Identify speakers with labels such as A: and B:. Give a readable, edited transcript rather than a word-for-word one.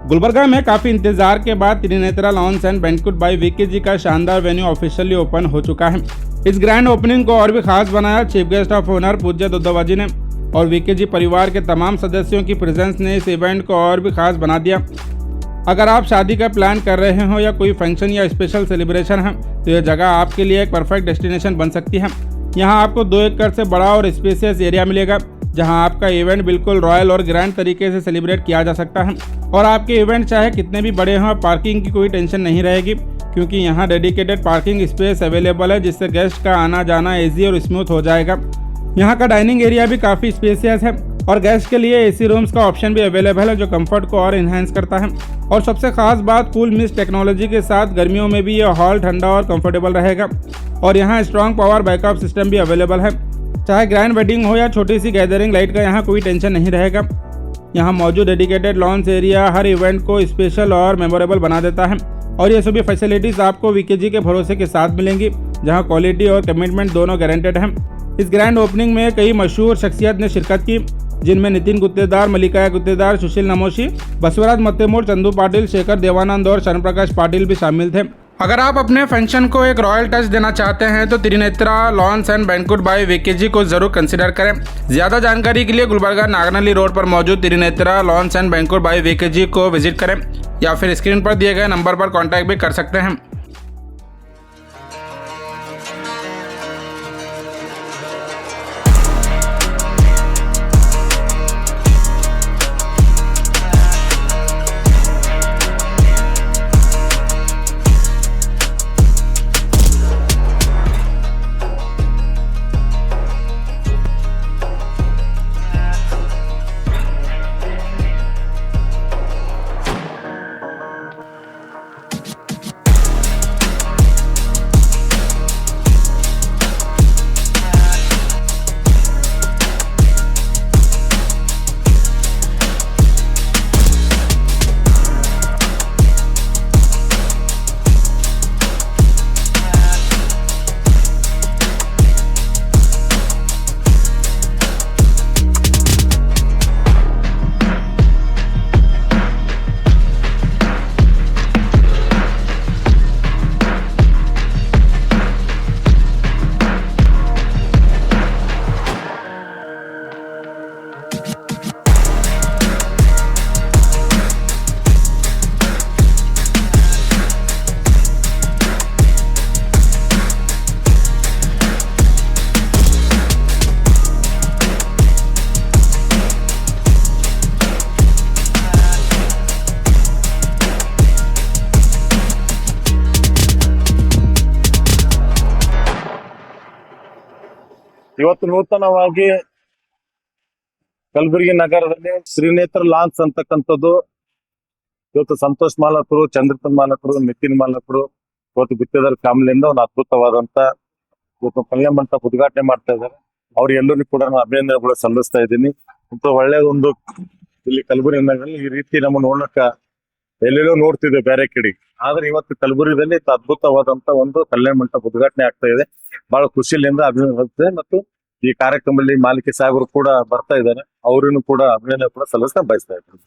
A: गुलबर्गा में काफी इंतजार के बाद Trinetra lawns and banquet by VKG का शानदार वेन्यू ऑफिशियली ओपन हो चुका है। इस ग्रैंड ओपनिंग को और भी खास बनाया चीफ गेस्ट ऑफ ऑनर पूज्य दुद्दाबाजी ने, और वीकेजी परिवार के तमाम सदस्यों की प्रेजेंस ने इस इवेंट को और भी खास बना दिया। अगर आप शादी का प्लान कर रहे हो या कोई फंक्शन या स्पेशल सेलिब्रेशन है तो यह जगह आपके लिए एक परफेक्ट डेस्टिनेशन बन सकती है। यहाँ आपको 2 एकड़ से बड़ा और स्पेशियस एरिया मिलेगा जहां आपका इवेंट बिल्कुल रॉयल और ग्रैंड तरीके से सेलिब्रेट किया जा सकता है। और आपके इवेंट चाहे कितने भी बड़े हों, पार्किंग की कोई टेंशन नहीं रहेगी क्योंकि यहाँ डेडिकेटेड पार्किंग स्पेस अवेलेबल है, जिससे गेस्ट का आना जाना ईजी और स्मूथ हो जाएगा। यहाँ का डाइनिंग एरिया भी काफ़ी स्पेशियस है और गेस्ट के लिए एसी रूम्स का ऑप्शन भी अवेलेबल है जो कंफर्ट को और इन्हेंस करता है। और सबसे खास बात, कूल मिस्ट टेक्नोलॉजी के साथ गर्मियों में भी यह हॉल ठंडा और कंफर्टेबल रहेगा। और यहाँ स्ट्रॉन्ग पावर बैकअप सिस्टम भी अवेलेबल है। चाहे ग्रैंड वेडिंग हो या छोटी सी गैदरिंग, लाइट का यहाँ कोई टेंशन नहीं रहेगा। यहाँ मौजूद डेडिकेटेड लॉन्च एरिया हर इवेंट को स्पेशल और मेमोरेबल बना देता है। और ये सभी फैसिलिटीज़ आपको वीकेजी के भरोसे के साथ मिलेंगी जहाँ क्वालिटी और कमिटमेंट दोनों गारंटेड हैं। इस ग्रैंड ओपनिंग में कई मशहूर शख्सियत ने शिरकत की, जिनमें नितिन गुत्तेदार, मल्लिका गुत्तेदार, सुशील नमोशी, बसवराज मत्तेमूर, चंदू पाटिल, शेखर देवानंद और शरण प्रकाश पाटिल भी शामिल थे। अगर आप अपने फंक्शन को एक रॉयल टच देना चाहते हैं तो Trinetra lawns and banquet by VKG को जरूर कंसिडर करें। ज़्यादा जानकारी के लिए गुलबर्गा नागनली रोड पर मौजूद Trinetra lawns and banquet by VKG को विजिट करें या फिर स्क्रीन पर दिए गए नंबर पर कॉन्टैक्ट भी कर सकते हैं।
B: ಇವತ್ತು ನೂತನವಾಗಿ ಕಲಬುರಗಿ ನಗರದಲ್ಲಿ ತ್ರಿನೇತ್ರ ಲಾನ್ಸ್ ಅಂತಕ್ಕಂಥದ್ದು ಇವತ್ತು ಸಂತೋಷ್ ಮಾಲಕರು, ಚಂದ್ರಕನ್ ಮಾಲಕರು, ನಿತಿನ್ ಮಾಲಕರು, ಇವತ್ತು ಗುತ್ತೇದಾರ್ ಫ್ಯಾಮಿಲಿಯಿಂದ ಒಂದು ಅದ್ಭುತವಾದಂತ ಇವತ್ತು ಕಲ್ಯಾಣ ಮಂಟಪ ಉದ್ಘಾಟನೆ ಮಾಡ್ತಾ ಇದ್ದಾರೆ. ಅವ್ರಿಗೆಲ್ಲರಿಗೂ ಕೂಡ ನಾನು ಅಭಿನಂದನೆಗಳು ಸಲ್ಲಿಸ್ತಾ ಇದ್ದೀನಿ. ಇಂಥ ಒಳ್ಳೆ ಒಂದು ಇಲ್ಲಿ ಕಲಬುರಗಿ ನಗರದಲ್ಲಿ ಈ ರೀತಿ ನಮ್ಮ ನೋಡಕ ಎಲ್ಲೆಲ್ಲೋ ನೋಡ್ತಿದ್ದೆ ಬೇರೆ ಕಡೆ, ಆದ್ರೆ ಇವತ್ತು ಕಲಬುರಗಿದಲ್ಲಿ ಅದ್ಭುತವಾದಂತ ಒಂದು ಕಲ್ಯಾಣ ಮಂಟಪ ಉದ್ಘಾಟನೆ ಆಗ್ತಾ ಇದೆ. ಬಹಳ ಖುಷಿಯಿಂದ ಅಭಿನಂದನೆ ಮತ್ತು ಈ ಕಾರ್ಯಕ್ರಮದಲ್ಲಿ ಮಾಲಿಕೆ ಸಾಹೇಬರು ಕೂಡ ಬರ್ತಾ ಇದ್ದಾರೆ, ಅವರನ್ನು ಕೂಡ ಅಭಿನಂದನೆ ಕೂಡ ಸಲ್ಲಿಸ್ತಾ ಬಯಸ್ತಾ ಇದ್ದಾರೆ.